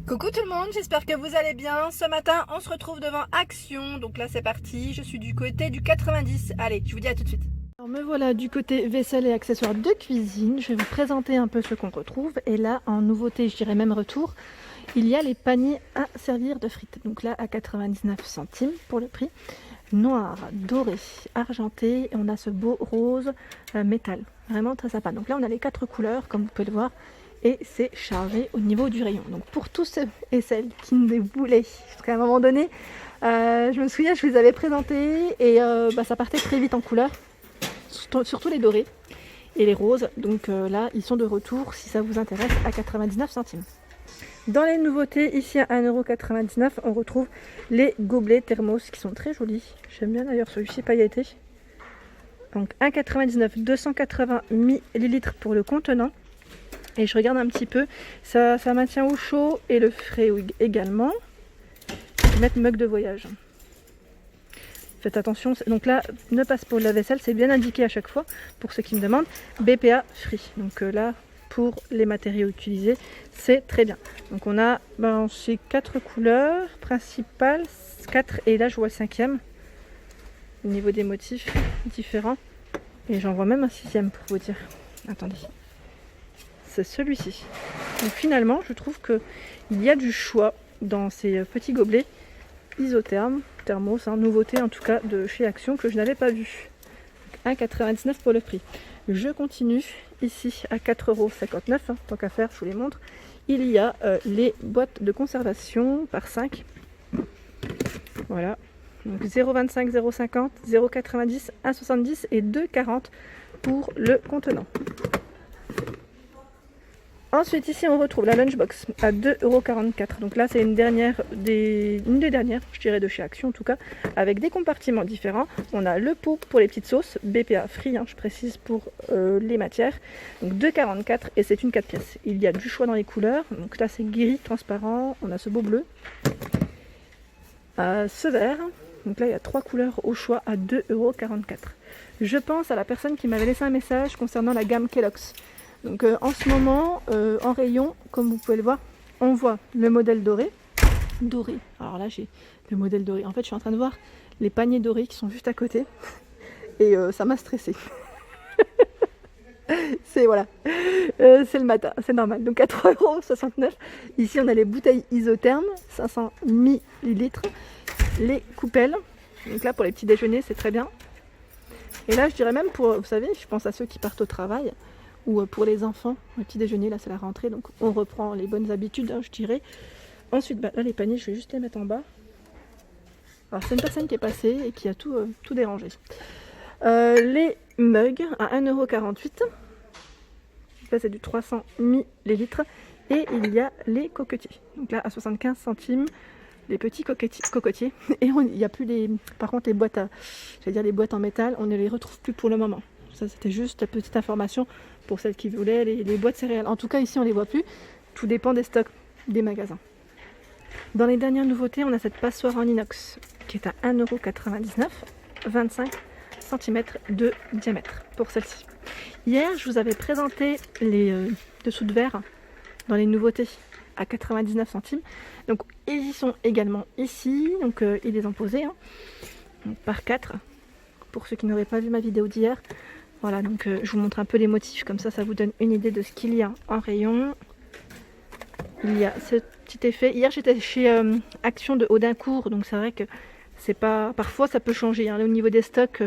Coucou tout le monde, j'espère que vous allez bien. Ce matin, on se retrouve devant Action. Donc là, c'est parti. Je suis du côté du 90. Allez, je vous dis à tout de suite. Alors me voilà du côté vaisselle et accessoires de cuisine. Je vais vous présenter un peu ce qu'on retrouve. Et là, en nouveauté, je dirais même retour, il y a les paniers à servir de frites. Donc là, à 99 centimes pour le prix. Noir, doré, argenté. Et on a ce beau rose métal. Vraiment très sympa. Donc là, on a les 4 couleurs, comme vous pouvez le voir. Et c'est chargé au niveau du rayon. Donc pour tous ceux et celles qui me voulaient, parce qu'à un moment donné, je me souviens, je les avais présentés et ça partait très vite en couleur, surtout les dorés et les roses. Donc là, ils sont de retour si ça vous intéresse à 99 centimes. Dans les nouveautés, ici à 1,99 €, on retrouve les gobelets thermos qui sont très jolis. J'aime bien d'ailleurs celui-ci pailleté. Donc 1,99 €, 280 ml pour le contenant. Et je regarde un petit peu, ça maintient au chaud et le frais également. Je vais mettre mug de voyage. Faites attention, donc là, ne passe pas au lave-vaisselle, c'est bien indiqué à chaque fois, pour ceux qui me demandent, BPA free. Donc là, pour les matériaux utilisés, c'est très bien. Donc on a ces 4 couleurs principales, 4, et là je vois le 5e, au niveau des motifs différents. Et j'en vois même un 6e pour vous dire. Attendez. C'est celui-ci. Donc finalement, je trouve qu'il y a du choix dans ces petits gobelets isothermes, thermos, nouveauté en tout cas de chez Action que je n'avais pas vu. 1,99 € pour le prix. Je continue ici à 4,59 €, tant qu'à faire, je vous les montre. Il y a les boîtes de conservation par 5. Voilà. Donc 0,25, 0,50, 0,90, 1,70 et 2,40 pour le contenant. Ensuite, ici, on retrouve la Lunchbox à 2,44 €. Donc là, c'est une des dernières, je dirais, de chez Action en tout cas, avec des compartiments différents. On a le pot pour les petites sauces, BPA free, je précise pour les matières. Donc 2,44 € et c'est une 4 pièces. Il y a du choix dans les couleurs. Donc là, c'est gris, transparent. On a ce beau bleu. Ce vert. Donc là, il y a 3 couleurs au choix à 2,44 €. Je pense à la personne qui m'avait laissé un message concernant la gamme Kellogg's. Donc en ce moment, en rayon, comme vous pouvez le voir, on voit le modèle doré. Doré. Alors là, j'ai le modèle doré. En fait, je suis en train de voir les paniers dorés qui sont juste à côté. Et ça m'a stressée. C'est voilà. C'est le matin, c'est normal. Donc à 3,69 €. Ici, on a les bouteilles isothermes, 500 ml. Les coupelles. Donc là, pour les petits déjeuners, c'est très bien. Et là, je dirais même pour, vous savez, je pense à ceux qui partent au travail. Ou pour les enfants, le petit déjeuner, là c'est la rentrée, donc on reprend les bonnes habitudes, je dirais. Ensuite, là les paniers, je vais juste les mettre en bas. Alors c'est une personne qui est passée et qui a tout dérangé. Les mugs à 1,48 €. Là c'est du 300 ml. Et il y a les cocotiers. Donc là à 75 centimes, les petits cocotiers. Et il n'y a plus les... Par contre les boîtes les boîtes en métal, on ne les retrouve plus pour le moment. Ça c'était juste la petite information pour celles qui voulaient les boîtes céréales. En tout cas ici on ne les voit plus, tout dépend des stocks des magasins. Dans les dernières nouveautés, on a cette passoire en inox qui est à 1,99 €, 25 cm de diamètre pour celle-ci. Hier je vous avais présenté les dessous de verre dans les nouveautés à 99 centimes. Donc ils y sont également ici, donc ils les ont posés donc, par 4. Pour ceux qui n'auraient pas vu ma vidéo d'hier. Voilà, donc je vous montre un peu les motifs, comme ça vous donne une idée de ce qu'il y a en rayon. Il y a ce petit effet. Hier j'étais chez Action de Audincourt, donc c'est vrai que c'est pas. Parfois ça peut changer au niveau des stocks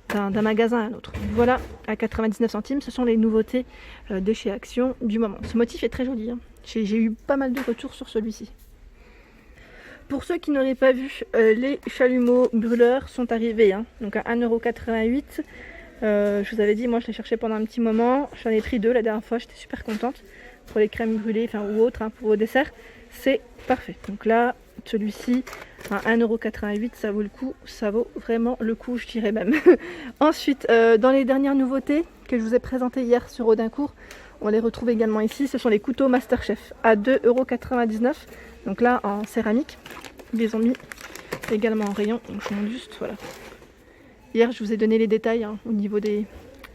d'un magasin à un autre. Voilà, à 99 centimes, ce sont les nouveautés de chez Action du moment. Ce motif est très joli. J'ai eu pas mal de retours sur celui-ci. Pour ceux qui n'auraient pas vu, les chalumeaux brûleurs sont arrivés, donc à 1,88 €. Je vous avais dit, moi je les cherchais pendant un petit moment, j'en ai pris 2 la dernière fois, j'étais super contente pour les crèmes brûlées ou autres, pour vos desserts, c'est parfait. Donc là, celui-ci à 1,88 €, ça vaut le coup, ça vaut vraiment le coup, je dirais même. Ensuite, dans les dernières nouveautés que je vous ai présentées hier sur Audincourt, on les retrouve également ici, ce sont les couteaux Masterchef à 2,99 €. Donc là en céramique, ils les ont mis également en rayon, donc je vous montre juste, voilà. Hier je vous ai donné les détails au niveau des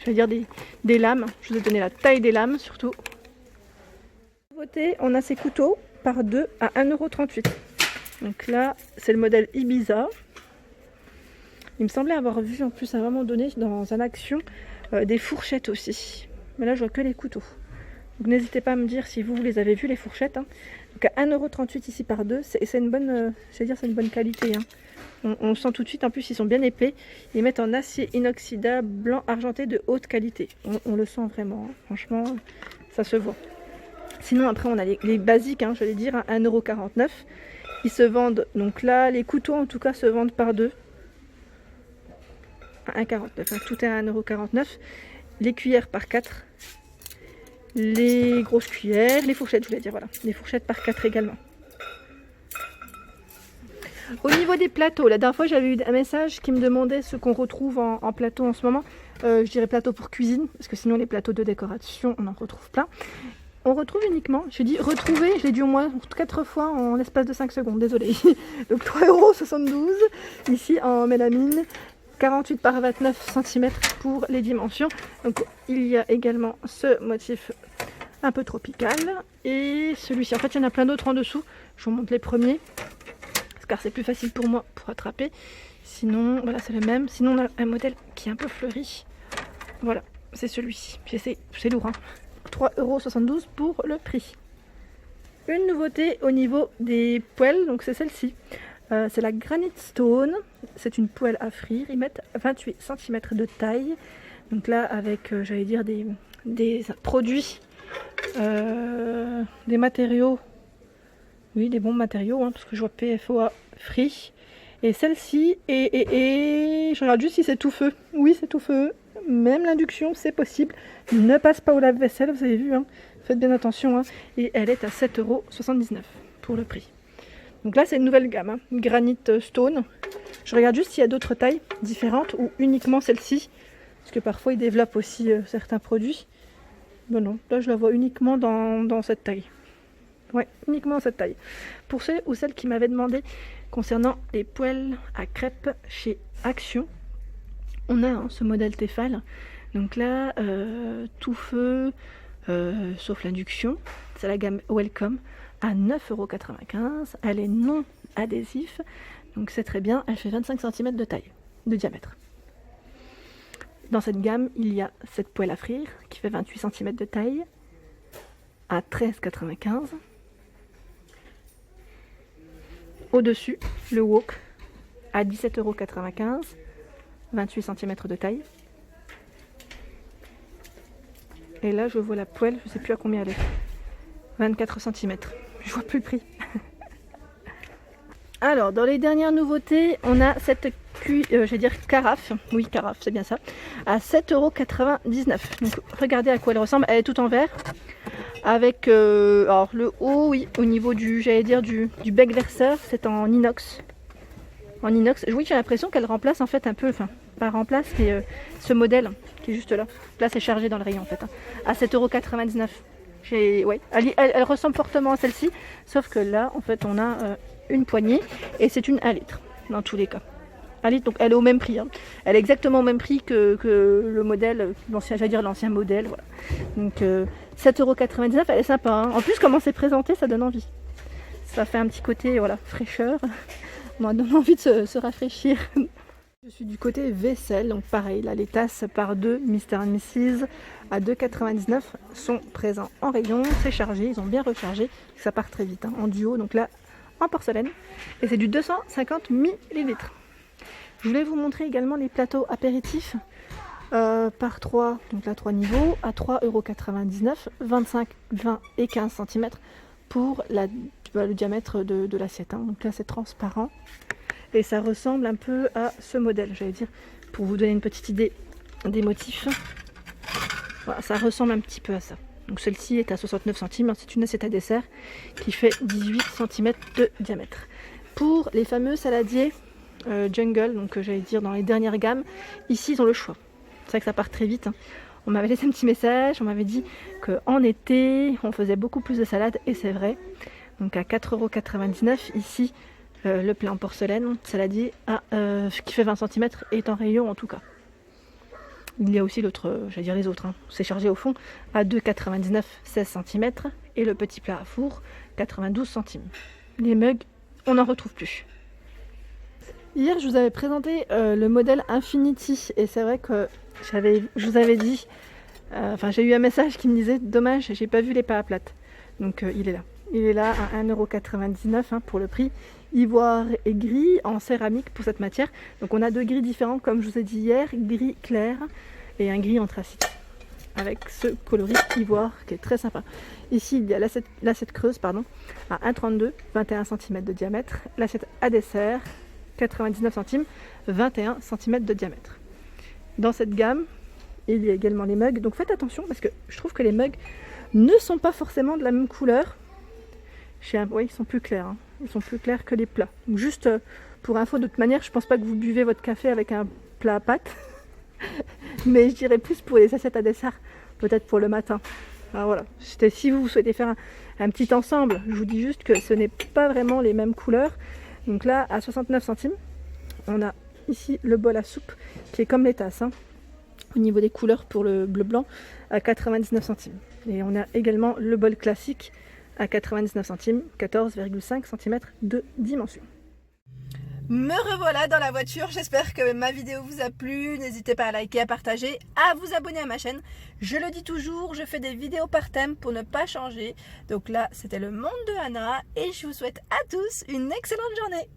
lames, je vous ai donné la taille des lames surtout. Nouveauté, on a ces couteaux par 2 à 1,38 €. Donc là, c'est le modèle Ibiza. Il me semblait avoir vu en plus à un moment donné dans un action des fourchettes aussi. Mais là, je vois que les couteaux. Donc n'hésitez pas à me dire si vous les avez vus, les fourchettes. Hein. Donc à 1,38 € ici par 2, c'est une bonne, c'est une bonne qualité. Hein. On sent tout de suite, en plus ils sont bien épais. Ils mettent en acier inoxydable blanc argenté de haute qualité. On le sent vraiment, hein. Franchement, ça se voit. Sinon après on a les basiques, hein, je vais dire, à 1,49 €. Ils se vendent, donc là, les couteaux en tout cas se vendent par 2. À 1,49 €, hein, tout est à 1,49 €. Les cuillères par 4. Les grosses cuillères, les fourchettes, je voulais dire, voilà. Les fourchettes par 4 également. Au niveau des plateaux, la dernière fois j'avais eu un message qui me demandait ce qu'on retrouve en plateau en ce moment. Je dirais plateau pour cuisine, parce que sinon les plateaux de décoration, on en retrouve plein. On retrouve uniquement, je dis retrouver, je l'ai dit au moins 4 fois en l'espace de 5 secondes, désolé. Donc 3,72 €, ici en mélamine, 48 par 29 cm pour les dimensions. Donc il y a également ce motif un peu tropical et celui-ci. En fait il y en a plein d'autres en dessous, je vous montre les premiers car c'est plus facile pour moi pour attraper. Sinon voilà, c'est le même. Sinon on a un modèle qui est un peu fleuri. Voilà, c'est celui-ci. C'est lourd, hein. 3,72 € pour le prix. Une nouveauté au niveau des poêles, donc c'est celle-ci. C'est la Granite Stone. C'est une poêle à frire. Ils mettent 28 cm de taille. Donc là avec, j'allais dire, des produits, des matériaux. Oui, des bons matériaux, hein, parce que je vois PFOA Free. Et celle-ci, je regarde juste si c'est tout feu. Oui, c'est tout feu. Même l'induction, c'est possible. Ne passe pas au lave-vaisselle, vous avez vu. Hein. Faites bien attention. Hein. Et elle est à 7,79 € pour le prix. Donc là, c'est une nouvelle gamme. Hein. Granite Stone. Je regarde juste s'il y a d'autres tailles différentes ou uniquement celle-ci. Parce que parfois, ils développent aussi certains produits. Bon, non, là, je la vois uniquement dans cette taille. Ouais, uniquement cette taille. Pour ceux ou celles qui m'avaient demandé concernant les poêles à crêpes chez Action, on a ce modèle Tefal. Donc là, tout feu, sauf l'induction. C'est la gamme Welcome à 9,95 €. Elle est non adhésif, donc c'est très bien. Elle fait 25 cm de taille, de diamètre. Dans cette gamme, il y a cette poêle à frire qui fait 28 cm de taille à 13,95 €. Au-dessus, le wok à 17,95 €, 28 cm de taille. Et là, je vois la poêle, je ne sais plus à combien elle est. 24 cm. Je vois plus le prix. Alors, dans les dernières nouveautés, on a cette je vais dire carafe. Oui, carafe, c'est bien ça. À 7,99 €. Donc, regardez à quoi elle ressemble. Elle est toute en verre. Avec alors le haut, oui, au niveau du, j'allais dire, du bec verseur, c'est en inox. En inox. Oui, j'ai l'impression qu'elle remplace en fait un peu, enfin, pas remplace, mais ce modèle qui est juste là. Là, c'est chargé dans le rayon en fait. Hein, à 7,99 €. Ouais, elle ressemble fortement à celle-ci, sauf que là, en fait, on a une poignée et c'est une 1 litre dans tous les cas. 1 litre, donc elle est au même prix. Hein. Elle est exactement au même prix que le modèle, l'ancien, j'allais dire l'ancien modèle. Voilà. Donc 7,99 €, elle est sympa. Hein. En plus, comment c'est présenté, ça donne envie. Ça fait un petit côté, voilà, fraîcheur. On donne envie de se rafraîchir. Je suis du côté vaisselle, donc pareil, là les tasses par 2 Mr. & Mrs. à 2,99 € sont présents en rayon. C'est chargé, ils ont bien rechargé. Ça part très vite, hein, en duo, donc là en porcelaine. Et c'est du 250 ml. Je voulais vous montrer également les plateaux apéritifs par 3, donc là 3 niveaux, à 3,99 €, 25, 20 et 15 cm pour le diamètre de l'assiette. Hein. Donc là c'est transparent et ça ressemble un peu à ce modèle, j'allais dire, pour vous donner une petite idée des motifs. Voilà, ça ressemble un petit peu à ça. Donc celle-ci est à 69 cm, c'est une assiette à dessert qui fait 18 cm de diamètre. Pour les fameux saladiers Jungle, donc j'allais dire dans les dernières gammes, ici ils ont le choix. C'est vrai que ça part très vite. Hein. On m'avait laissé un petit message, on m'avait dit qu'en été on faisait beaucoup plus de salade et c'est vrai. Donc à 4,99 € ici, le plat en porcelaine saladier qui fait 20 cm est en rayon en tout cas. Il y a aussi l'autre, j'allais dire les autres, hein. C'est chargé au fond à 2,99 €, 16 cm et le petit plat à four 92 centimes. Les mugs, on n'en retrouve plus. Hier, je vous avais présenté le modèle Infinity et c'est vrai que je vous avais dit, j'ai eu un message qui me disait dommage, j'ai pas vu les pas à plate. Donc il est là. Il est là à 1,99 € pour le prix. Ivoire et gris en céramique pour cette matière. Donc on a deux gris différents comme je vous ai dit hier, gris clair et un gris anthracite. Avec ce coloris ivoire qui est très sympa. Ici il y a l'assiette creuse à 1,32 €, 21 cm de diamètre. L'assiette à dessert 99 centimes, 21 cm de diamètre. Dans cette gamme, il y a également les mugs. Donc faites attention parce que je trouve que les mugs ne sont pas forcément de la même couleur. Oui, ils sont plus clairs. Ils sont plus clairs que les plats. Donc juste pour info, de toute manière, je pense pas que vous buvez votre café avec un plat à pâtes. Mais je dirais plus pour les assiettes à dessert, peut-être pour le matin. Alors voilà, si vous souhaitez faire un petit ensemble, je vous dis juste que ce n'est pas vraiment les mêmes couleurs. Donc là, à 69 centimes, on a ici le bol à soupe qui est comme les tasses, au niveau des couleurs pour le bleu-blanc, à 99 centimes. Et on a également le bol classique à 99 centimes, 14,5 cm de dimension. Me revoilà dans la voiture, j'espère que ma vidéo vous a plu, n'hésitez pas à liker, à partager, à vous abonner à ma chaîne. Je le dis toujours, je fais des vidéos par thème pour ne pas changer. Donc là, c'était le monde de Anna et je vous souhaite à tous une excellente journée.